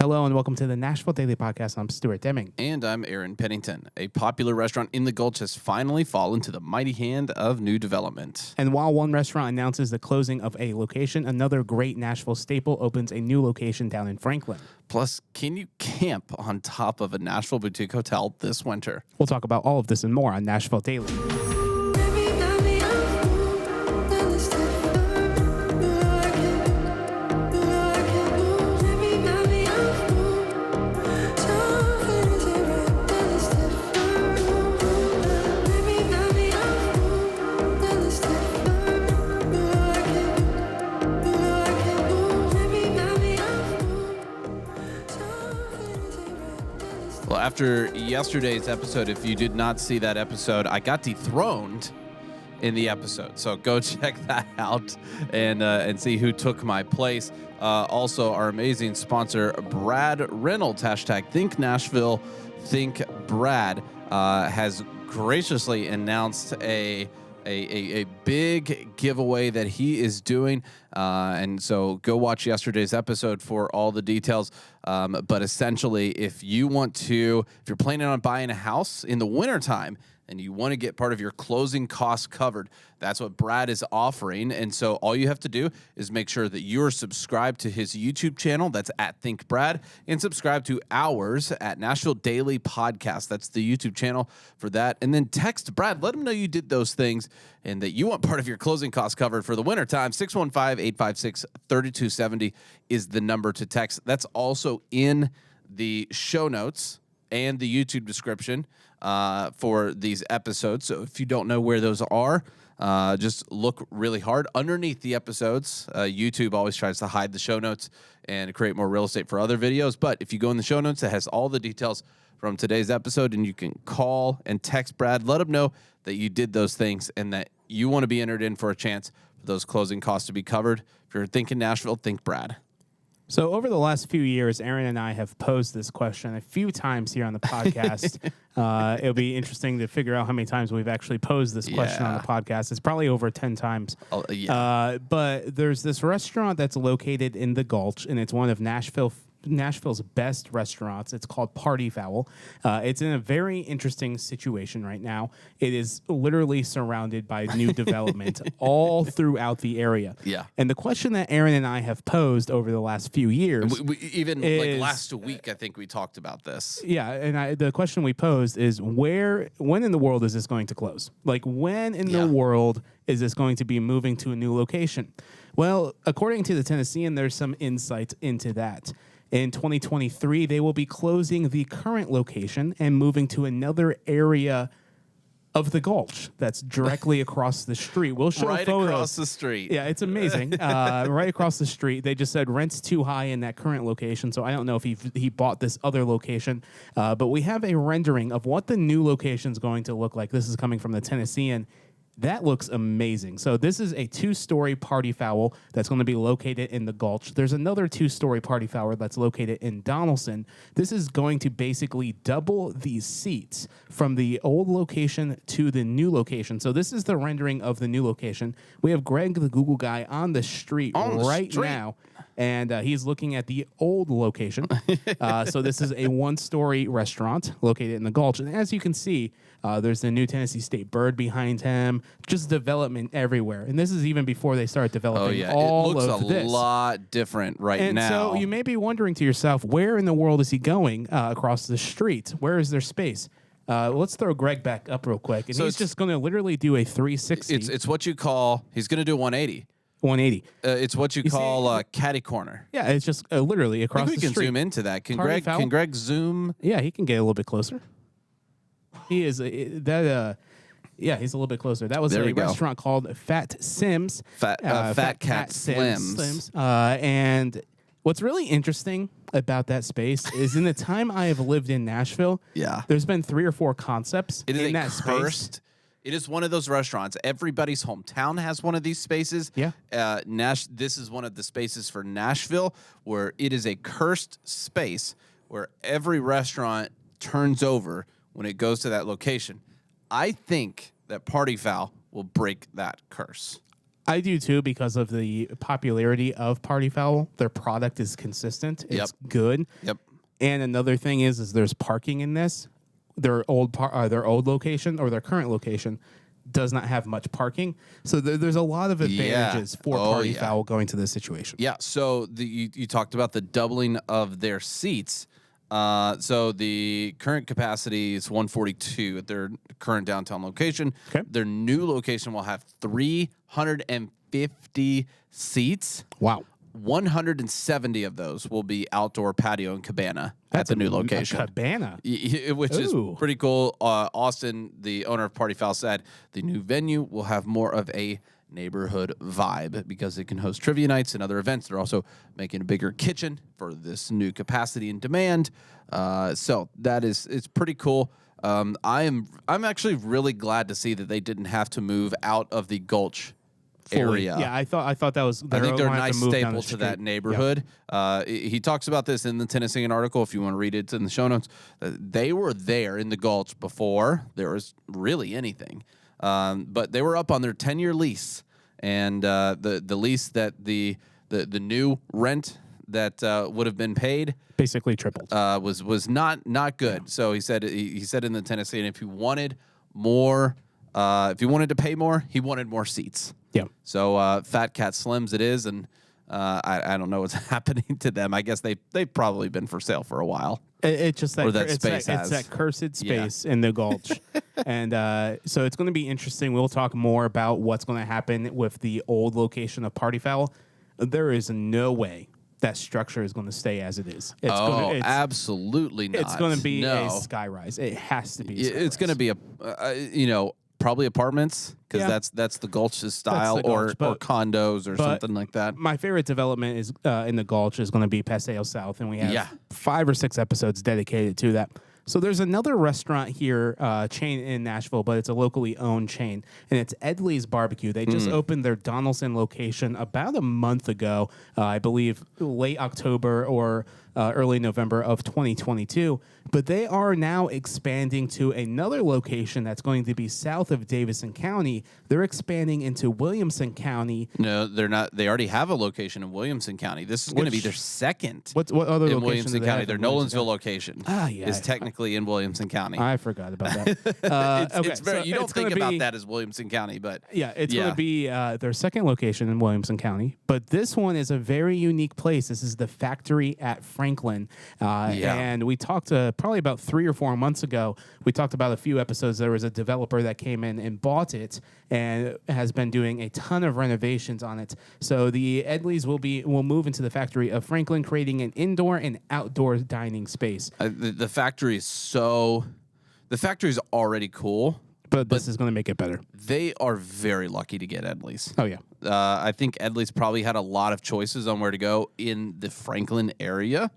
Hello and welcome to the Nashville Daily Podcast. I'm Stuart Deming. And I'm Aaron Pennington. A popular restaurant in the Gulch has finally fallen to the mighty hand of new development. And while one restaurant announces the closing of a location, another great Nashville staple opens a new location down in Franklin. Plus, can you camp on top of a Nashville boutique hotel this winter? We'll talk about all of this and more on Nashville Daily. Well, after yesterday's episode, if you did not see that episode, I got dethroned in the episode. So go check that out and see who took my place. Also, our amazing sponsor, Brad Reynolds, hashtag Think Nashville, Think Brad, has graciously announced a big giveaway that he is doing. And so go watch yesterday's episode for all the details. But essentially, if you're planning on buying a house in the wintertime and you want to get part of your closing costs covered, that's what Brad is offering. And so all you have to do is make sure that you're subscribed to his YouTube channel. That's at Think Brad, and subscribe to ours at Nashville Daily Podcast. That's the YouTube channel for that. And then text Brad. Let him know you did those things and that you want part of your closing costs covered for the wintertime. 615-856-3270 is the number to text. That's also in the show notes and the YouTube description for these episodes. So if you don't know where those are, just look really hard underneath the episodes. YouTube always tries to hide the show notes and create more real estate for other videos. But if you go in the show notes, it has all the details from today's episode, and you can call and text Brad. Let him know that you did those things and that you want to be entered in for a chance for those closing costs to be covered. If you're thinking Nashville, think Brad. So over the last few years, Aaron and I have posed this question a few times here on the podcast. It'll be interesting to figure out how many times we've actually posed this question on the podcast. It's probably over 10 times. But there's this restaurant that's located in the Gulch, and it's one of Nashville's best restaurants. It's called Party Fowl. It's in a very interesting situation right now. It is literally surrounded by new development all throughout the area. Yeah. And the question that Aaron and I have posed over the last few years, like last week, I think we talked about this. Yeah, and the question we posed is when in the world is this going to close? Like, when in the world is this going to be moving to a new location? Well, according to the Tennessean, there's some insight into that. In 2023, they will be closing the current location and moving to another area of the Gulch that's directly across the street. We'll show right photos. Across the street. Yeah, it's amazing. Right across the street. They just said rent's too high in that current location, so I don't know if he bought this other location. But we have a rendering of what the new location is going to look like. This is coming from the Tennessean. That looks amazing. So this is a 2-story Party Fowl that's going to be located in the Gulch. There's another 2-story Party Fowl that's located in Donaldson. This is going to basically double the seats from the old location to the new location. So this is the rendering of the new location. We have Greg, the Google guy, on the street now. And he's looking at the old location. So this is a 1-story restaurant located in the Gulch. And as you can see, there's the new Tennessee State bird behind him. Just development everywhere. And this is even before they start developing all of this. It looks a lot different now. And so you may be wondering to yourself, where in the world is he going across the street? Where is there space? Let's throw Greg back up real quick. And he's just going to literally do a 360. It's what you call, he's going to do a 180. 180. It's what you call catty corner. Yeah, it's just literally across the street. We can zoom into that. Can Greg zoom? Yeah, he can get a little bit closer. He is yeah, he's a little bit closer. That was a restaurant called Fat Sims. Fat Cat Slims. And what's really interesting about that space is in the time I have lived in Nashville, there's been 3 or 4 concepts in that space. It is one of those restaurants. Everybody's hometown has one of these spaces. Yeah. This is one of the spaces for Nashville where it is a cursed space where every restaurant turns over when it goes to that location. I think that Party Fowl will break that curse. I do too, because of the popularity of Party Fowl. Their product is consistent. It's good. Yep. And another thing is there's parking in this. Their old location or their current location does not have much parking. So there's a lot of advantages for Party Fowl going to this situation. Yeah. So you talked about the doubling of their seats. So the current capacity is 142 at their current downtown location. Okay. Their new location will have 350 seats. Wow. 170 of those will be outdoor patio and cabana at the new location. A cabana. Which is pretty cool. Austin, the owner of Party Fowl, said the new venue will have more of a neighborhood vibe because it can host trivia nights and other events. They're also making a bigger kitchen for this new capacity and demand. So it's pretty cool. I'm actually really glad to see that they didn't have to move out of the Gulch area. Yeah, I thought that was. I think they're a nice staple to to that neighborhood. He talks about this in the Tennessean article. If you want to read it, it's in the show notes. They were there in the Gulch before there was really anything, but they were up on their 10-year lease, and the lease that the new rent that would have been paid basically tripled. Was not good. Yeah. So he said in the Tennessean, if you wanted more. If you wanted to pay more, he wanted more seats. Yeah. So Fat Cat Slims it is, and I don't know what's happening to them. I guess they've probably been for sale for a while. It's just that, it's that cursed space in the Gulch. And so it's going to be interesting. We'll talk more about what's going to happen with the old location of Party Fowl. There is no way that structure is going to stay as it is. Absolutely not. It's going to be a skyrise. It has to be. It's going to be probably apartments because that's the Gulch's style, or condos or something like that. My favorite development is in the Gulch is going to be Paseo South, and we have 5 or 6 episodes dedicated to that. So there's another restaurant here, chain in Nashville, but it's a locally owned chain, and it's Edley's Barbecue. They just opened their Donaldson location about a month ago, I believe late October or early November of 2022. But they are now expanding to another location that's going to be south of Davison County. They're expanding into Williamson County. No, they're not. They already have a location in Williamson County. This is going to be their second. What other in location Williamson County? Their Nolensville location is technically in Williamson County. I forgot about that. You don't think about that as Williamson County, but it's going to be their second location in Williamson County. But this one is a very unique place. This is the Factory at Franklin, and we talked probably about 3 or 4 months ago. We talked about a few episodes. There was a developer that came in and bought it and has been doing a ton of renovations on it. So the Edleys will move into the Factory of Franklin, creating an indoor and outdoor dining space. The factory is already cool, but this is going to make it better. They are very lucky to get Edley's. Oh yeah. I think Edley's probably had a lot of choices on where to go in the Franklin area.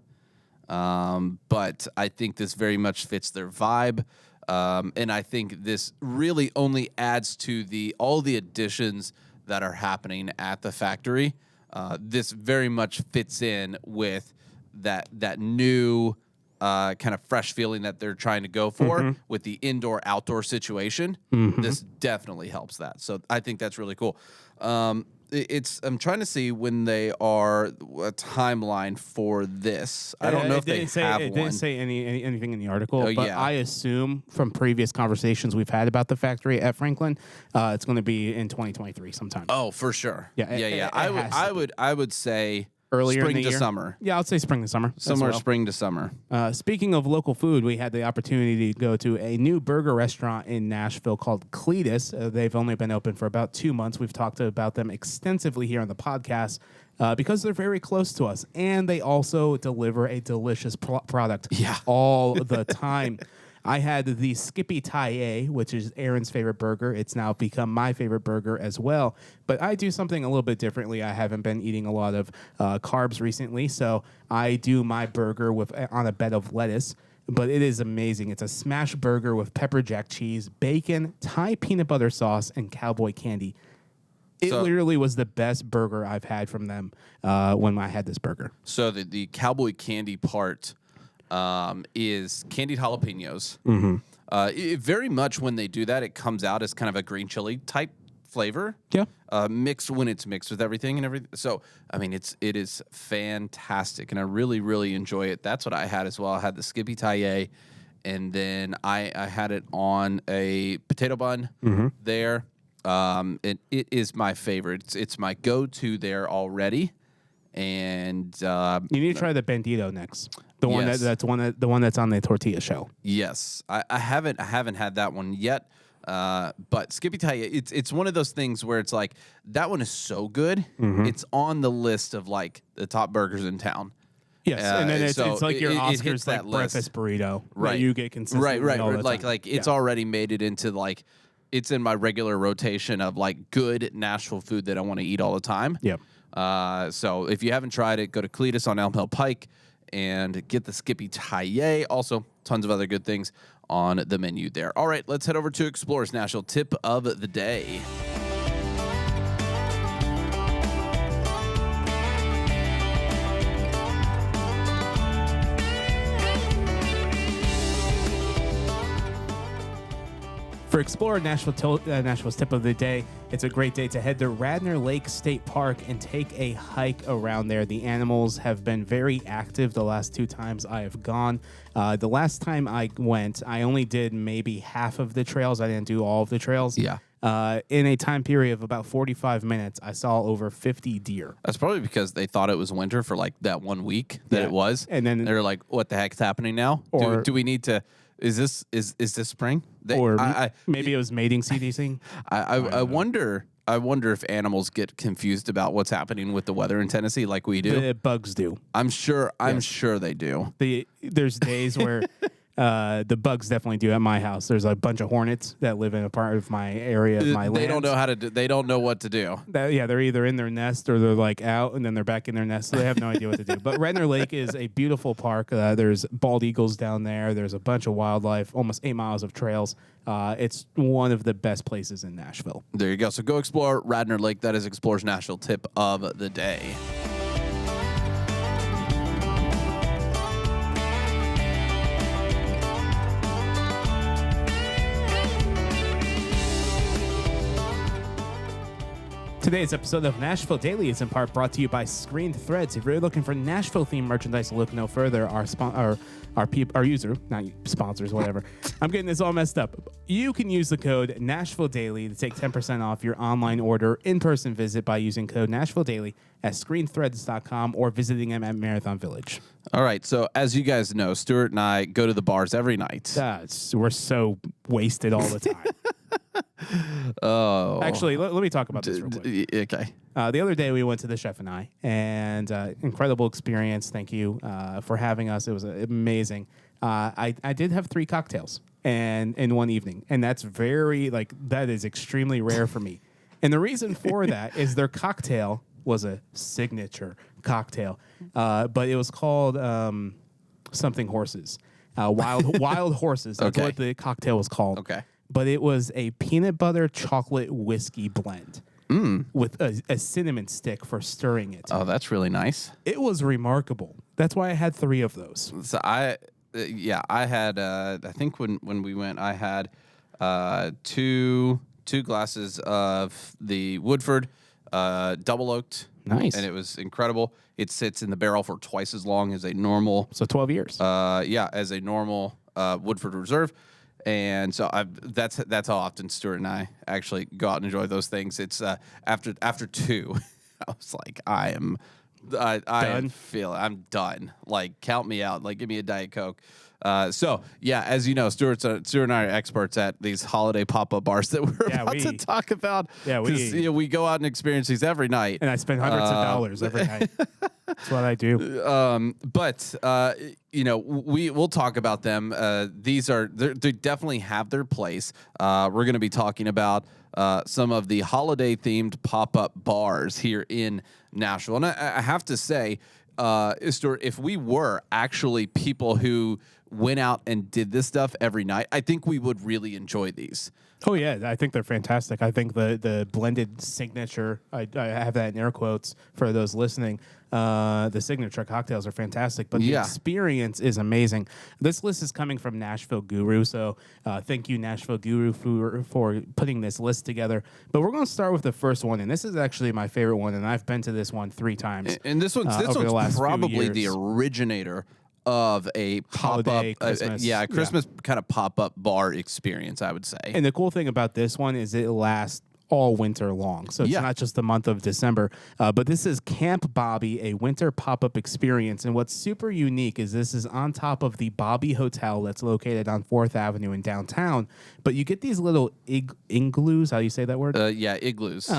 But I think this very much fits their vibe. And I think this really only adds to all the additions that are happening at the factory. This very much fits in with that new kind of fresh feeling that they're trying to go for with the indoor-outdoor situation. This definitely helps that. So I think that's really cool. I'm trying to see when they are a timeline for this. I don't know if they have one. It didn't say anything in the article, but I assume from previous conversations we've had about the factory at Franklin, it's going to be in 2023 sometime. Oh, for sure. Yeah. I would say earlier spring in the to year. summer. Yeah, I'd say spring to summer. Somewhere spring to summer. Speaking of local food, we had the opportunity to go to a new burger restaurant in Nashville called Cletus. They've only been open for about 2 months. We've talked about them extensively here on the podcast because they're very close to us, and they also deliver a delicious product all the time. I had the Skippy Thai, which is Aaron's favorite burger. It's now become my favorite burger as well. But I do something a little bit differently. I haven't been eating a lot of carbs recently, so I do my burger on a bed of lettuce. But it is amazing. It's a smash burger with pepper jack cheese, bacon, Thai peanut butter sauce, and cowboy candy. It literally was the best burger I've had from them when I had this burger. So the cowboy candy part is candied jalapenos. It very much when they do that, it comes out as kind of a green chili type flavor. Yeah. Mixed when it's mixed with everything and everything. So, I mean, it is fantastic, and I really, really enjoy it. That's what I had as well. I had the Skippy Taille, and then I had it on a potato bun there. And it is my favorite. It's my go-to there already. And you need to try the Bandito next. The one Yes. that's on the tortilla shell. yes, I haven't had that one yet. But Skippy Taille, it's one of those things where it's like that one is so good. It's on the list of like the top burgers in town. Yes, and then it's like your it Oscars hits that like list. breakfast burrito Right. that you get consistently Right. all the Like time. it's Yeah. already made it into like it's in my regular rotation of like good Nashville food that I want to eat all the time. Yep. So if you haven't tried it, go to Cletus on Elm Hill Pike and get the Skippy Taille. Also, tons of other good things on the menu there. All right, let's head over to Explorers Nashville tip of the day. For Explorer Nashville's tip of the day, it's a great day to head to Radnor Lake State Park and take a hike around there. The animals have been very active the last 2 times I have gone. The last time I went, I only did maybe half of the trails. I didn't do all of the trails. Yeah. In a time period of about 45 minutes, I saw over 50 deer. That's probably because they thought it was winter for like that 1 week that it was. And then they're like, what the heck's happening now? Or- do we need to... Is this spring? Maybe it was mating CDC. I wonder if animals get confused about what's happening with the weather in Tennessee like we do. The bugs do. I'm sure they do. There's days where the bugs definitely do at my house. There's a bunch of hornets that live in a part of my area of my land. They don't know how to do. They don't know what to do. They're either in their nest or they're like out and then they're back in their nest, so they have no idea what to do. But Radnor Lake is a beautiful park. There's bald eagles down there. There's a bunch of wildlife, almost 8 miles of trails. It's one of the best places in Nashville. There you go. So go explore Radnor Lake. That is Explorers Nashville tip of the day. Today's episode of Nashville Daily is in part brought to you by Screen Threads. If you're looking for Nashville-themed merchandise, look no further. Our user, not sponsors, whatever. I'm getting this all messed up. You can use the code Nashville Daily to take 10% off your online order in-person visit by using code Nashville Daily at screenthreads.com or visiting them at Marathon Village. All right. So as you guys know, Stuart and I go to the bars every night. We're so wasted all the time. Oh, Actually, let me talk about this real quick. Okay. The other day we went to the Chef and I, and incredible experience. Thank you for having us. It was amazing. I did have 3 cocktails and in one evening, and that's that is extremely rare for me. And the reason for that is their cocktail was a signature cocktail, but it was called something horses, wild horses. That's Okay. what the cocktail was called. Okay. But it was a peanut butter chocolate whiskey blend with a cinnamon stick for stirring it. Oh, that's really nice. It was remarkable. That's why I had 3 of those. So I had. I think when we went, I had 2 glasses of the Woodford double oaked. Nice. And it was incredible. It sits in the barrel for twice as long as a normal. So 12 years. As a normal Woodford Reserve. And so that's how often Stuart and I actually go out and enjoy those things. It's after 2, I was like, I'm done. Like, count me out. Like, give me a Diet Coke. So yeah, as you know, Stuart and I are experts at these holiday pop-up bars that we're about to talk about. Yeah, we go out and experience these every night. And I spend hundreds of dollars every night. That's what I do. We'll talk about them. They definitely have their place. We're going to be talking about some of the holiday-themed pop-up bars here in Nashville. And I have to say, Stuart, if we were actually people who went out and did this stuff every night, I think we would really enjoy these. Oh, yeah. I think they're fantastic. I think the blended signature, I have that in air quotes for those listening, The signature cocktails are fantastic, but the Yeah. experience is amazing. This list is coming from Nashville Guru, so thank you, Nashville Guru, for putting this list together. But we're going to start with the first one, and this is actually my favorite one, and I've been to this one 3 times. And this one's over the last few probably the years. originator of a Holiday, pop-up, Christmas. Christmas kind of pop-up bar experience, I would say. And the cool thing about this one is it lasts all winter long. So it's Yeah. not just the month of December, but this is Camp Bobby, a winter pop-up experience. And what's super unique is this is on top of the Bobby Hotel that's located on 4th Avenue in downtown. But you get these little igloos. How do you say that word? Igloos.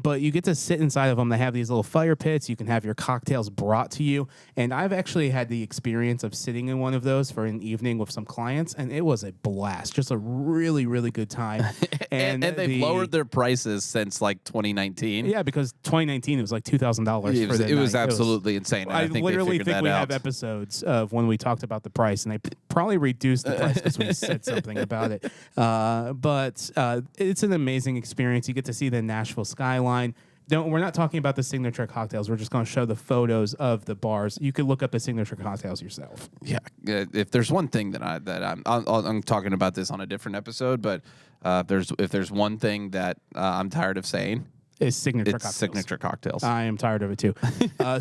But you get to sit inside of them. They have these little fire pits. You can have your cocktails brought to you. And I've actually had the experience of sitting in one of those for an evening with some clients, and it was a blast. Just a really, really good time. and they've lowered their prices since like 2019. Yeah, because 2019 it was like $2,000 It for was, the it was night. absolutely insane. And I I think literally they think figured we that have out. episodes of when we talked about the price, and they probably reduced the price because we said something about it. But it's an amazing experience. You get to see the Nashville skyline. We're not talking about the signature cocktails. We're just going to show the photos of the bars. You can look up the signature cocktails yourself. Yeah, if there's one thing that I'm talking about this on a different episode, but if there's one thing that I'm tired of saying, It's signature it's cocktails. signature cocktails. I am tired of it too.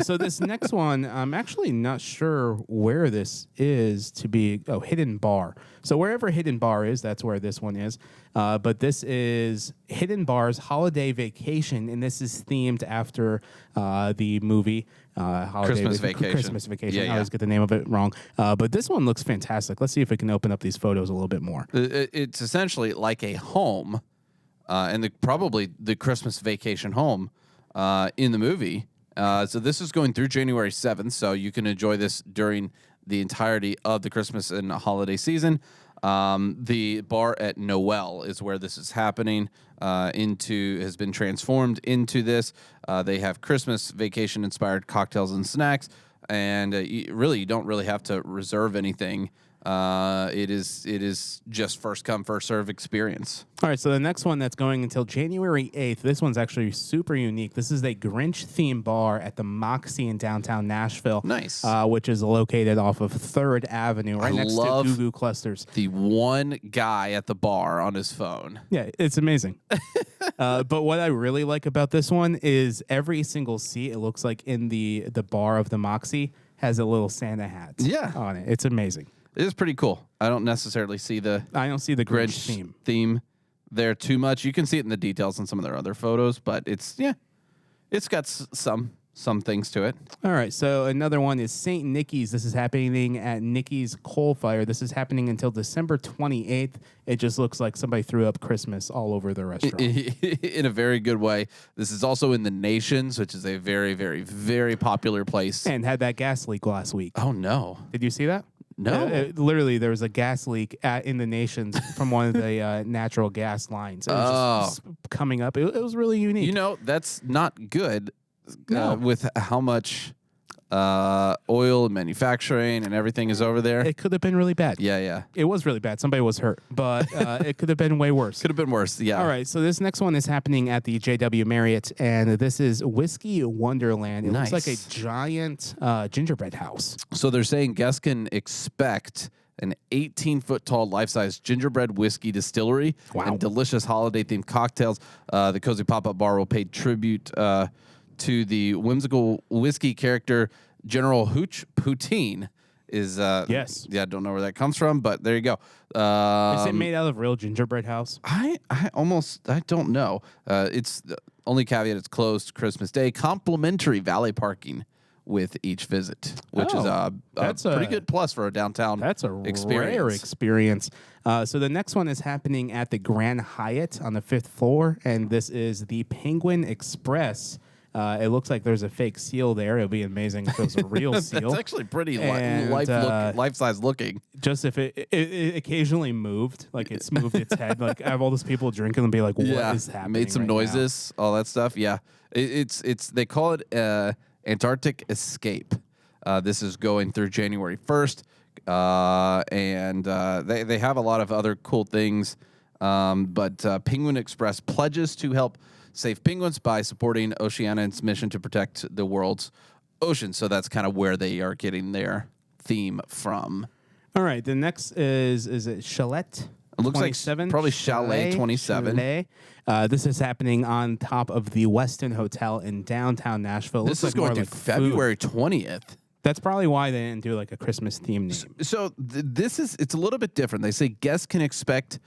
So this next one, I'm actually not sure where this is to be. Oh, Hidden Bar. So wherever Hidden Bar is, that's where this one is. But this is Hidden Bar's Holiday Vacation, and this is themed after the movie Christmas Vacation. Christmas Vacation. Yeah, I always get the name of it wrong. But this one looks fantastic. Let's see if we can open up these photos a little bit more. It's essentially like a home, and probably the Christmas Vacation home in the movie. So this is going through January 7th, so you can enjoy this during the entirety of the Christmas and holiday season. The bar at Noel is where this is happening. Has been transformed into this. They have Christmas vacation inspired cocktails and snacks, and you don't really have to reserve anything. It is just first come first serve experience. All right, so the next one that's going until January 8th, this one's actually super unique. This is a Grinch-themed bar at the Moxie in downtown Nashville. Nice. Which is located off of 3rd Avenue, right next to Goo Goo Clusters. The one guy at the bar on his phone. Yeah, it's amazing. But what I really like about this one is every single seat, it looks like in the bar of the Moxie, has a little Santa hat on it. It's amazing. It is pretty cool. I don't necessarily see I don't see the Grinch theme there too much. You can see it in the details in some of their other photos, but it's got some things to it. All right, so another one is St. Nicky's. This is happening at Nicky's Coal Fire. This is happening until December 28th. It just looks like somebody threw up Christmas all over the restaurant. In a very good way. This is also in the Nations, which is a very, very, very popular place. And had that gas leak last week. Oh, no. Did you see that? No. Literally, there was a gas leak in the Nations from one of the natural gas lines. It was just coming up. It was really unique. That's not good No. with how much oil and manufacturing and everything is over there. It could have been really bad. Yeah. It was really bad. Somebody was hurt, but it could have been way worse. Could have been worse, yeah. All right, so this next one is happening at the JW Marriott, and this is Whiskey Wonderland. It looks like a giant gingerbread house. So they're saying guests can expect an 18-foot tall life-size gingerbread whiskey distillery and delicious holiday-themed cocktails. The Cozy Pop-Up Bar will pay tribute to the whimsical whiskey character General Hooch Poutine. Yes. Yeah, I don't know where that comes from, but there you go. Is it made out of real gingerbread house? I don't know. It's the only caveat, it's closed Christmas Day. Complimentary valet parking with each visit, which is that's a pretty good plus for a downtown That's a rare experience. So the next one is happening at the Grand Hyatt on the 5th floor, and this is the Penguin Express. It looks like there's a fake seal there. It would be amazing if it was a real seal. It's actually pretty And, life-size looking. Just if it occasionally moved, like it's moved its head, like I have all those people drinking and be like, what is happening? Made some noises, all that stuff. Yeah, it's they call it Antarctic Escape. This is going through January 1st, and they have a lot of other cool things. But Penguin Express pledges to help save penguins by supporting Oceania's mission to protect the world's ocean. So that's kind of where they are getting their theme from. All right. The next is it Chalet? It looks 27? like probably Chalet 27. Chalet. This is happening on top of the Westin Hotel in downtown Nashville. This is going to February 20th. That's probably why they didn't do like a Christmas theme name. So it's a little bit different. They say guests can expect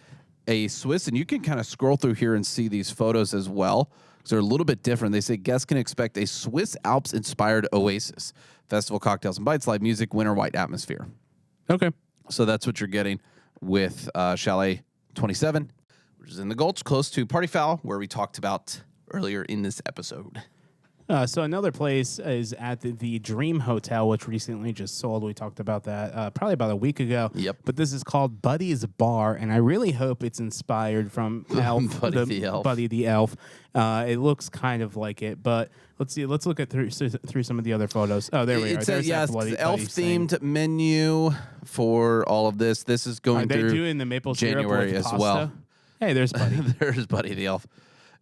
a Swiss, and you can kind of scroll through here and see these photos as well. So they're a little bit different. They say guests can expect a Swiss Alps-inspired oasis. Festival cocktails and bites, live music, winter white atmosphere. Okay. So that's what you're getting with Chalet 27, which is in the Gulch, close to Party Fowl, where we talked about earlier in this episode. So another place is at the Dream Hotel, which recently just sold. We talked about that probably about a week ago. Yep. But this is called Buddy's Bar, and I really hope it's inspired from Elf, Buddy the Elf. Buddy the Elf. It looks kind of like it, but let's see. Let's look at through some of the other photos. Oh, there we are. There's Yes, Buddy elf-themed menu for all of this. This is going Are they through doing the maple syrup January with as pasta? well. Hey, there's Buddy. There's Buddy the Elf.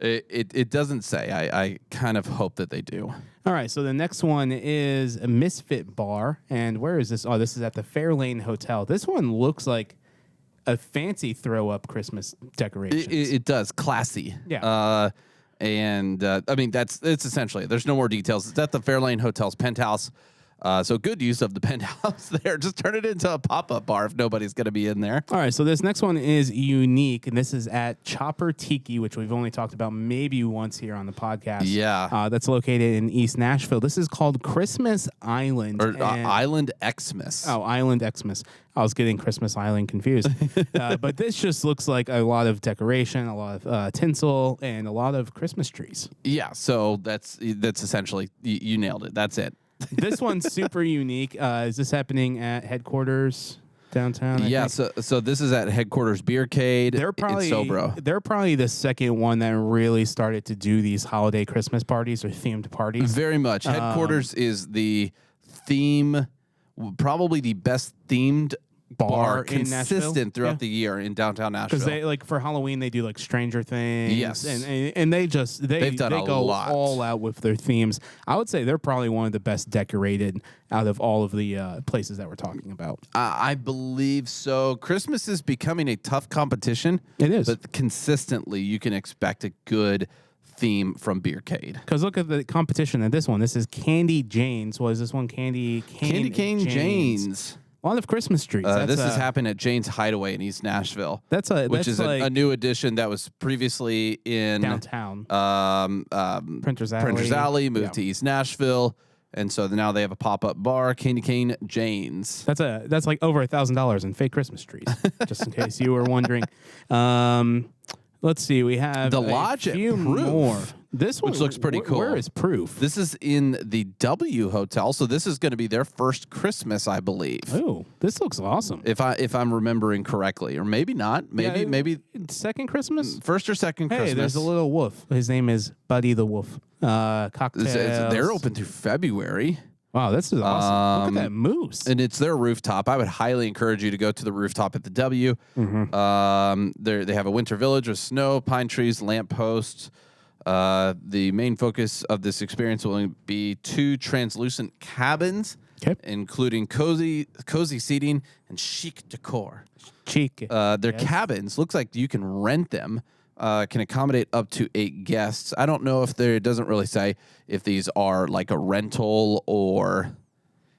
It doesn't say. I kind of hope that they do. All right, so the next one is a Misfit Bar. And where is this? Oh, this is at the Fairlane Hotel. This one looks like a fancy throw-up Christmas decorations. It does. Classy. Yeah. I mean, it's essentially it. There's no more details. It's at the Fairlane Hotel's penthouse. So good use of the penthouse there. Just turn it into a pop-up bar if nobody's going to be in there. All right, so this next one is unique, and this is at Chopper Tiki, which we've only talked about maybe once here on the podcast. Yeah. That's located in East Nashville. This is called Christmas Island. Or Island Xmas. Oh, Island Xmas. I was getting Christmas Island confused. But this just looks like a lot of decoration, a lot of tinsel, and a lot of Christmas trees. Yeah, so that's essentially, you nailed it. That's it. This one's super unique. Is this happening at headquarters downtown? I think? So this is at Headquarters Beercade They're probably in Sobro. They're probably the second one that really started to do these holiday Christmas parties or themed parties. Very much. Headquarters is the theme, probably the best themed bar in Nashville? consistent throughout the year in downtown Nashville. Because they for Halloween they do like Stranger Things. Yes. and they go lot. all out with their themes. I would say they're probably one of the best decorated out of all of the places that we're talking about. I believe so. Christmas is becoming a tough competition. It is. But consistently you can expect a good theme from Beercade. Because look at the competition in this one. This is Candy Jane's. What is this one? Candy Cane Jane's. A lot of Christmas trees. This has happened at Jane's Hideaway in East Nashville. Which is a new addition that was previously in downtown. Printers Alley, moved to East Nashville, and so now they have a pop-up bar, Candy Cane Jane's. That's like over $1,000 in fake Christmas trees, just in case you were wondering. Let's see. We have the Lodge at Proof. More. This one, which looks pretty cool. Where is Proof? This is in the W Hotel, so this is going to be their first Christmas, I believe. Oh, this looks awesome. If I'm remembering correctly, or maybe not. Maybe second Christmas, first or second Christmas. Hey, there's a little wolf. His name is Buddy the Wolf. Cocktails. They're open through February. Wow, this is awesome. Look at that moose. And it's their rooftop. I would highly encourage you to go to the rooftop at the W. Mm-hmm. They have a winter village with snow, pine trees, lampposts. The main focus of this experience will be 2 translucent cabins, including cozy seating and chic decor. Chic. Their cabins, looks like you can rent them. Can accommodate up to 8 guests. I don't know if it doesn't really say if these are like a rental or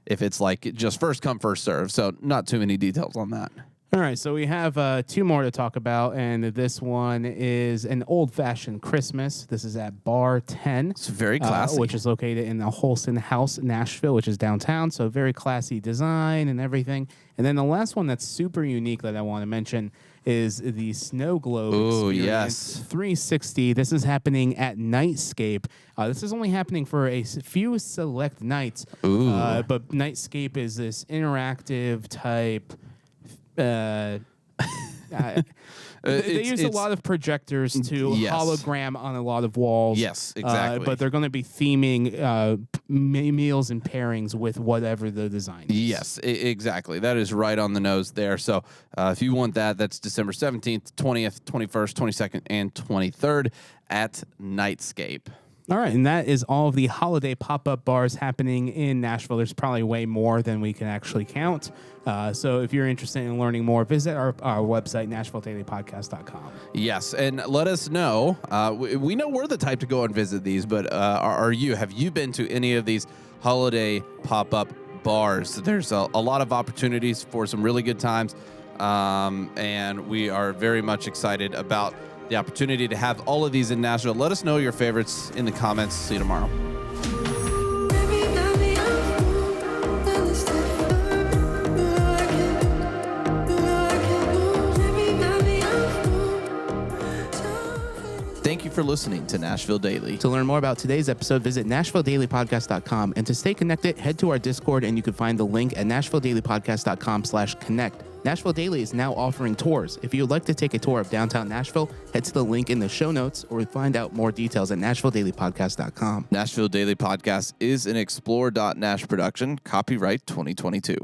if it's like just first come, first serve. So not too many details on that. All right, so we have 2 more to talk about, and this one is an old-fashioned Christmas. This is at Bar 10. It's very classy. Which is located in the Holston House, Nashville, which is downtown, so very classy design and everything. And then the last one that's super unique that I want to mention is the Snow Globe Experience 360. This is happening at Nightscape. This is only happening for a few select nights, but Nightscape is this interactive type... they use a lot of projectors to hologram on a lot of walls. Yes, exactly. But they're going to be theming meals and pairings with whatever the design is. Yes, exactly. That is right on the nose there. So if you want that, that's December 17th, 20th, 21st, 22nd, and 23rd at Nightscape. All right, and that is all of the holiday pop-up bars happening in Nashville. There's probably way more than we can actually count. So if you're interested in learning more, visit our website, NashvilleDailyPodcast.com. Yes, and let us know. We know we're the type to go and visit these, but are you? Have you been to any of these holiday pop-up bars? There's a lot of opportunities for some really good times, and we are very much excited about the opportunity to have all of these in Nashville. Let us know your favorites in the comments. See you tomorrow. Thank you for listening to Nashville Daily. To learn more about today's episode, visit NashvilleDailyPodcast.com. And to stay connected, head to our Discord, and you can find the link at NashvilleDailyPodcast.com/connect. Nashville Daily is now offering tours. If you would like to take a tour of downtown Nashville, head to the link in the show notes or find out more details at NashvilleDailyPodcast.com. Nashville Daily Podcast is an Explore.Nash production, copyright 2022.